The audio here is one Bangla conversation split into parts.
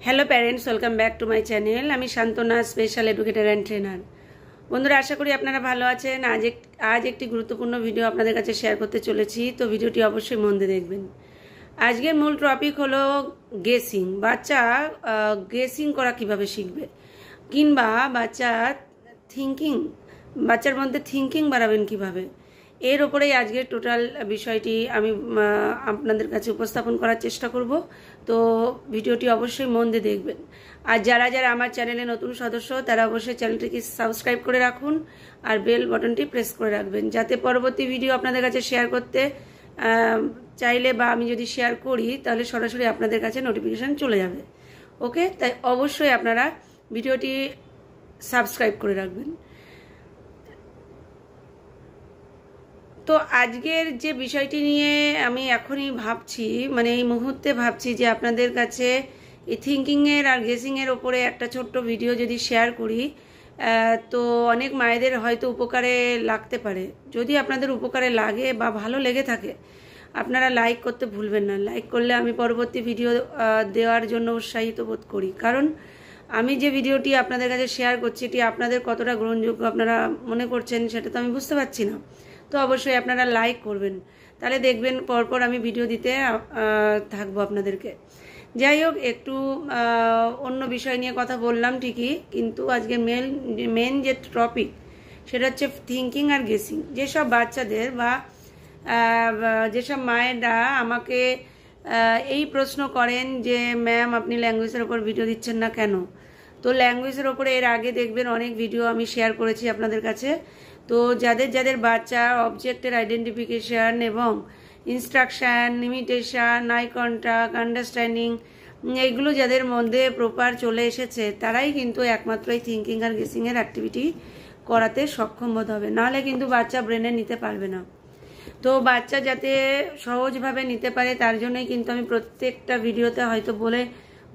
Hello parents, welcome back to my channel. আমি শান্তনা, স্পেশাল এডুকেটর অ্যান্ড ট্রেনার। বন্ধুরা, আশা করি আপনারা ভালো আছেন। আজ একটি গুরুত্বপূর্ণ ভিডিও আপনাদের কাছে শেয়ার করতে চলেছি, তো ভিডিওটি অবশ্যই মন দিয়ে দেখবেন। আজকের মূল টপিক হলো গেসিং। বাচ্চা গেসিং করা কিভাবে শিখবে, কিংবা বাচ্চার মধ্যে থিঙ্কিং বাড়াবেন কিভাবে, এর ওপরেই আজকের টোটাল বিষয়টি আমি আপনাদের কাছে উপস্থাপন করার চেষ্টা করব। তো ভিডিওটি অবশ্যই মন দিয়ে দেখবেন। আর যারা যারা আমার চ্যানেলে নতুন সদস্য, তারা অবশ্যই চ্যানেলটিকে সাবস্ক্রাইব করে রাখুন আর বেল বাটনটি প্রেস করে রাখবেন, যাতে পরবর্তী ভিডিও আপনাদের কাছে শেয়ার করতে চাইলে বা আমি যদি শেয়ার করি তাহলে সরাসরি আপনাদের কাছে নোটিফিকেশান চলে যাবে। ওকে, তাই অবশ্যই আপনারা ভিডিওটি সাবস্ক্রাইব করে রাখবেন। তো আজকের যে বিষয়টি নিয়ে আমি এখনই ভাবছি, মানে এই মুহূর্তে ভাবছি যে আপনাদের কাছে এই থিঙ্কিংয়ের আর গেসিংয়ের ওপরে একটা ছোট্ট ভিডিও যদি শেয়ার করি, তো অনেক মায়েদের হয়তো উপকারে লাগতে পারে। যদি আপনাদের উপকারে লাগে বা ভালো লেগে থাকে, আপনারা লাইক করতে ভুলবেন না। লাইক করলে আমি পরবর্তী ভিডিও দেওয়ার জন্য উৎসাহিত বোধ করি, কারণ আমি যে ভিডিওটি আপনাদের কাছে শেয়ার করছি এটি আপনাদের কতটা গ্রহণযোগ্য আপনারা মনে করছেন সেটা তো আমি বুঝতে পারছি না। তো অবশ্যই আপনারা লাইক করবেন, তাহলে দেখবেন পরপর আমি ভিডিও দিতে থাকবো আপনাদেরকে। যাই হোক, একটু অন্য বিষয় নিয়ে কথা বললাম ঠিকই, কিন্তু আজকে মেন যে টপিক সেটা হচ্ছে থিঙ্কিং আর গেসিং। যেসব বাচ্চাদের বা যেসব মায়েরা আমাকে এই প্রশ্ন করেন যে ম্যাম আপনি ল্যাঙ্গুয়েজের ওপর ভিডিও দিচ্ছেন না কেন, তো ল্যাঙ্গুয়েজের ওপরে এর আগে দেখবেন অনেক ভিডিও আমি শেয়ার করেছি আপনাদের কাছে। তো যাদের বাচ্চা অবজেক্টের আইডেন্টিফিকেশান এবং instruction, limitation, eye contact, understanding, এইগুলো যাদের মধ্যে প্রপার চলে এসেছে, তারাই কিন্তু একমাত্র এই থিঙ্কিং আর গেসিংয়ের অ্যাক্টিভিটি করাতে সক্ষম বোধ হবে, নাহলে কিন্তু বাচ্চা ব্রেনে নিতে পারবে না। তো বাচ্চা যাতে সহজভাবে নিতে পারে তার জন্যই কিন্তু আমি প্রত্যেকটা ভিডিওতে হয়তো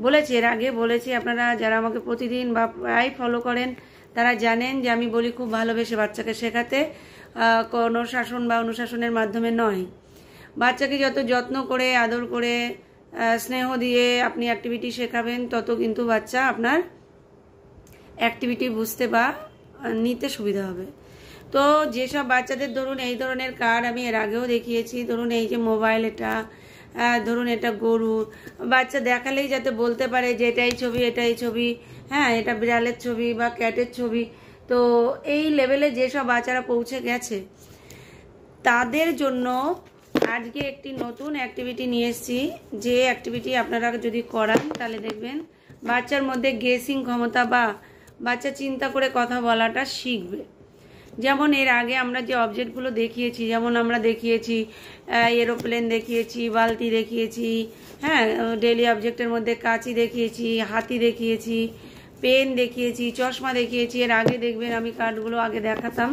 বলেছি, এর আগে বলেছি। আপনারা যারা আমাকে প্রতিদিন বা প্রায় ফলো করেন তারা জানেন যে আমি বলি খুব ভালোবেসে বাচ্চাকে শেখাতে, কোনো শাসন বা অনুশাসনের মাধ্যমে নয়। বাচ্চাকে যত যত্ন করে, আদর করে, স্নেহ দিয়ে আপনি অ্যাক্টিভিটি শেখাবেন, তত কিন্তু বাচ্চা আপনার অ্যাক্টিভিটি বুঝতে বা নিতে সুবিধা হবে। তো যেসব বাচ্চাদের ধরুন এই ধরনের কার্ড আমি এর আগেও দেখিয়েছি, ধরুন এই যে মোবাইল, এটা ধরুন এটা গরু, বাচ্চা দেখালেই যাতে বলতে পারে যে এটাই ছবি, হ্যাঁ এটা বিড়ালের ছবি বা ক্যাটের ছবি। তো এই লেভেলে যেসব বাচ্চারা পৌঁছে গেছে তাদের জন্য আজকে একটি নতুন অ্যাক্টিভিটি নিয়ে এসেছি, যে অ্যাক্টিভিটি আপনারা যদি করান তাহলে দেখবেন বাচ্চার মধ্যে গেসিং ক্ষমতা বা বাচ্চা চিন্তা করে কথা বলাটা শিখবে। যেমন এর আগে আমরা যে অবজেক্টগুলো দেখিয়েছি, যেমন আমরা দেখিয়েছি এরোপ্লেন দেখিয়েছি, বালতি দেখিয়েছি, হ্যাঁ ডেইলি অবজেক্টের মধ্যে কাঁচি দেখিয়েছি, হাতি দেখিয়েছি, পেন দেখিয়েছি, চশমা দেখিয়েছি। এর আগে দেখবেন আমি কার্ডগুলো আগে দেখাতাম,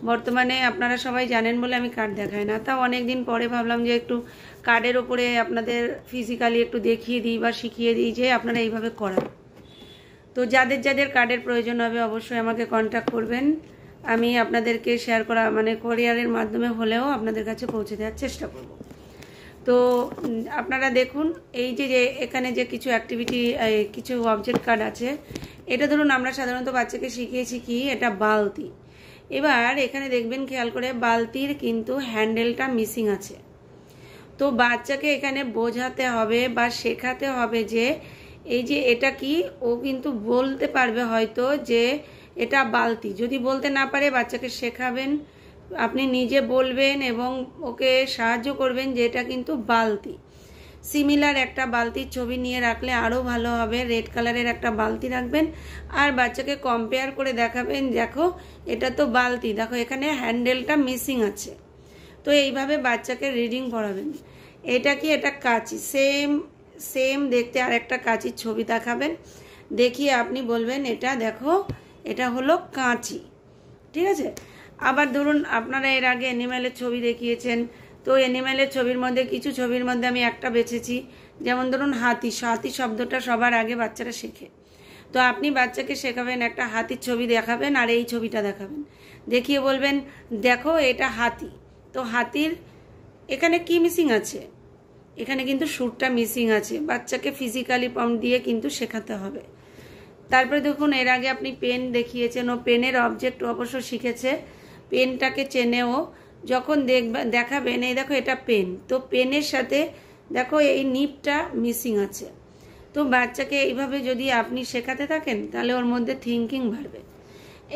বর্তমানে আপনারা সবাই জানেন বলে আমি কার্ড দেখাই না। তাও অনেক দিন পরে ভাবলাম যে একটু কার্ডের ওপরে আপনাদের ফিজিক্যালি একটু দেখিয়ে দিই বা শিখিয়ে দিই যে আপনারা এইভাবে করান। তো যাদের কার্ডের প্রয়োজন হবে অবশ্যই আমাকে কন্ট্যাক্ট করবেন, আমি আপনাদেরকে শেয়ার করা মানে কোরিয়ারের মাধ্যমে হলেও আপনাদের কাছে পৌঁছে দেওয়ার চেষ্টা করব। তো আপনারা দেখুন এই যে এখানে যে কিছু অ্যাক্টিভিটি, কিছু অবজেক্ট কার্ড আছে, এটা ধরুন আমরা সাধারণত বাচ্চাকে শিখিয়েছি কি, এটা বালতি। এবার এখানে দেখবেন খেয়াল করে বালতির কিন্তু হ্যান্ডেলটা মিসিং আছে। তো বাচ্চাকে এখানে বোঝাতে হবে বা শেখাতে হবে যে এই যে এটা কি, ও কিন্তু বলতে পারবে হয়তো যে এটা বালতি। যদি বলতে না পারে বাচ্চাকে শেখাবেন, আপনি নিজে বলবেন এবং ওকে সাহায্য করবেন যে এটা কিন্তু বালতি। সিমিলার একটা বালতির ছবি নিয়ে রাখলে আরও ভালো হবে। রেড কালারের একটা বালতি রাখবেন আর বাচ্চাকে কম্পেয়ার করে দেখাবেন, দেখো এটা তো বালতি, দেখো এখানে হ্যান্ডেলটা মিসিং আছে। তো এইভাবে বাচ্চাকে রিডিং পড়াবেন। এটা কি, এটা কাঁচি, সেম দেখতে আর একটা কাঁচির ছবি দেখাবেন, দেখিয়ে আপনি বলবেন এটা দেখো এটা হলো কাঁচি, ঠিক আছে। আবার ধরুন আপনারা এর আগে অ্যানিম্যালের ছবি দেখিয়েছেন, তো অ্যানিম্যালের ছবির মধ্যে কিছু ছবির মধ্যে আমি একটা বেছেছি, যেমন ধরুন হাতি শব্দটা সবার আগে বাচ্চারা শেখে। তো আপনি বাচ্চাকে শেখাবেন, একটা হাতির ছবি দেখাবেন আর এই ছবিটা দেখাবেন, দেখিয়ে বলবেন দেখো এটা হাতি। তো হাতির এখানে কি মিসিং আছে, এখানে কিন্তু সুরটা মিসিং আছে, বাচ্চাকে ফিজিক্যালি পাম্প দিয়ে কিন্তু শেখাতে হবে। তারপরে দেখুন এর আগে আপনি পেন দেখিয়েছেন, ও পেনের অবজেক্ট অবশ্য শিখেছে, পেনটাকে চেনেও। যখন দেখাবেন এই দেখো এটা পেন, তো পেনের সাথে দেখো এই নিবটা মিসিং আছে। তো বাচ্চাকে এইভাবে যদি আপনি শেখাতে থাকেন তাহলে ওর মধ্যে থিঙ্কিং বাড়বে।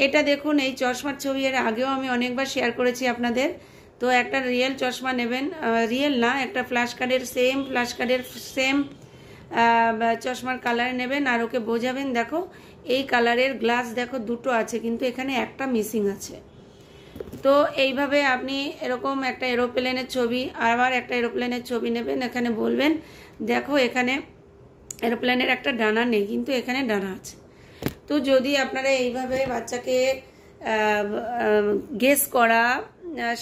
এটা দেখুন এই চশমার ছবি এর আগেও আমি অনেকবার শেয়ার করেছি আপনাদের। তো একটা রিয়েল চশমা নেবেন, রিয়েল না, একটা ফ্ল্যাশ কার্ডের সেম চশমার কালার নেবেন আর ওকে বোঝাবেন দেখো এই কালারের গ্লাস দেখো দুটো আছে কিন্তু এখানে একটা মিসিং আছে। তো এইভাবে আপনি এরকম একটা এরোপ্লেনের ছবি, আবার একটা এরোপ্লেনের ছবি নেবেন, এখানে বলবেন দেখো এখানে এরোপ্লেনের একটা ডানা নেই কিন্তু এখানে ডানা আছে। তো যদি আপনারা এইভাবে বাচ্চাকে গেস করা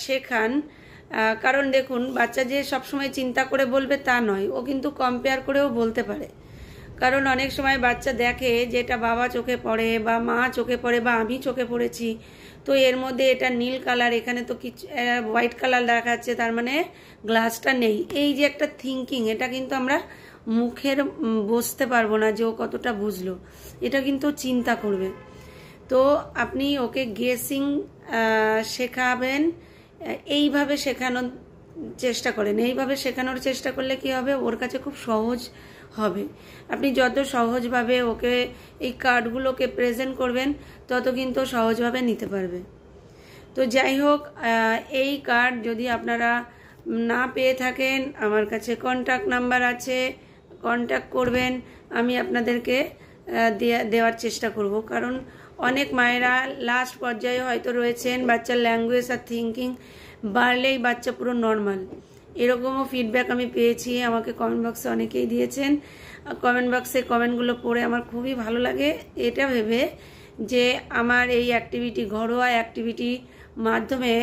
শেখান, কারণ দেখুন বাচ্চা যে সবসময় চিন্তা করে বলবে তা নয়, ও কিন্তু কম্পেয়ার করেও বলতে পারে। কারণ অনেক সময় বাচ্চা দেখে যে এটা বাবা চোখে পড়ে বা মা চোখে পড়ে বা আমি চোখে পড়েছি, তো এর মধ্যে এটা নীল কালার, এখানে তো কিছু হোয়াইট কালার দেখাচ্ছে, তার মানে গ্লাসটা নেই। এই যে একটা থিঙ্কিং, এটা কিন্তু আমরা মুখের বুঝতে পারবো না যে ও কতটা বুঝলো, এটা কিন্তু চিন্তা করবে। তো আপনি ওকে গেসিং শেখাবেন, এইভাবে শেখানোর চেষ্টা করেন। এইভাবে শেখানোর চেষ্টা করলে কি হবে, ওর কাছে খুব সহজ হবে। আপনি যত সহজভাবে ওকে এই কার্ডগুলোকে প্রেজেন্ট করবেন তত কিন্তু সহজভাবে নিতে পারবে। তো যাই হোক, এই কার্ড যদি আপনারা না পেয়ে থাকেন, আমার কাছে কন্ট্যাক্ট নাম্বার আছে, কন্ট্যাক্ট করবেন, আমি আপনাদেরকে দেওয়ার চেষ্টা করব। কারণ অনেক মায়েরা লাস্ট পর্যায়ে হয়তো রয়েছেন, বাচ্চার ল্যাঙ্গুয়েজ আর থিঙ্কিং বাড়লেই বাচ্চা পুরো নর্মাল, এরকমও ফিডব্যাক আমি পেয়েছি, আমাকে কমেন্ট বক্সে অনেকেই দিয়েছেন। কমেন্ট বক্সে কমেন্টগুলো পড়ে আমার খুবই ভালো লাগে, এটা ভেবে যে আমার এই অ্যাক্টিভিটি, ঘরোয়া অ্যাক্টিভিটি মাধ্যমে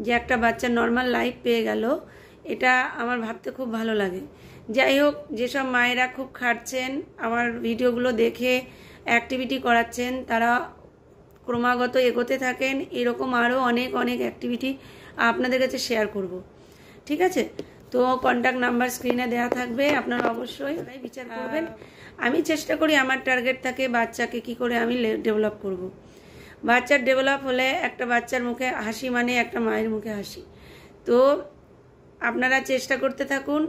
যে একটা বাচ্চা নর্মাল লাইফ পেয়ে গেল, এটা আমার ভাবতে খুব ভালো লাগে। যাই হোক, যেসব মায়েরা খুব খাটছেন আমার ভিডিওগুলো দেখে অ্যাক্টিভিটি করাচ্ছেন, তারা ক্রমাগত এগোতে থাকেন, এরকম আরও অনেক অনেক অ্যাক্টিভিটি আপনাদের কাছে শেয়ার করব। ঠিক আছে, তো কন্ট্যাক্ট নাম্বার স্ক্রিনে দেওয়া থাকবে, আপনারা অবশ্যই বিচার করবেন। আমি চেষ্টা করি, আমার টার্গেট থাকে বাচ্চাকে কি করে আমি ডেভেলপ করব। বাচ্চার ডেভেলপ হলে একটা বাচ্চার মুখে হাসি মানে একটা মায়ের মুখে হাসি। তো আপনারা চেষ্টা করতে থাকুন।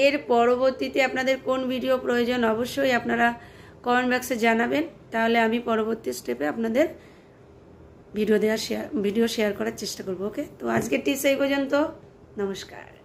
এর পরবর্তীতে আপনাদের কোন ভিডিও প্রয়োজন অবশ্যই আপনারা কমেন্ট বক্সে জানাবেন, তাহলে আমি পরবর্তী স্টেপে আপনাদের ভিডিও শেয়ার করার চেষ্টা করব। ওকে, তো আজকের টিপস এই পর্যন্ত। নমস্কার।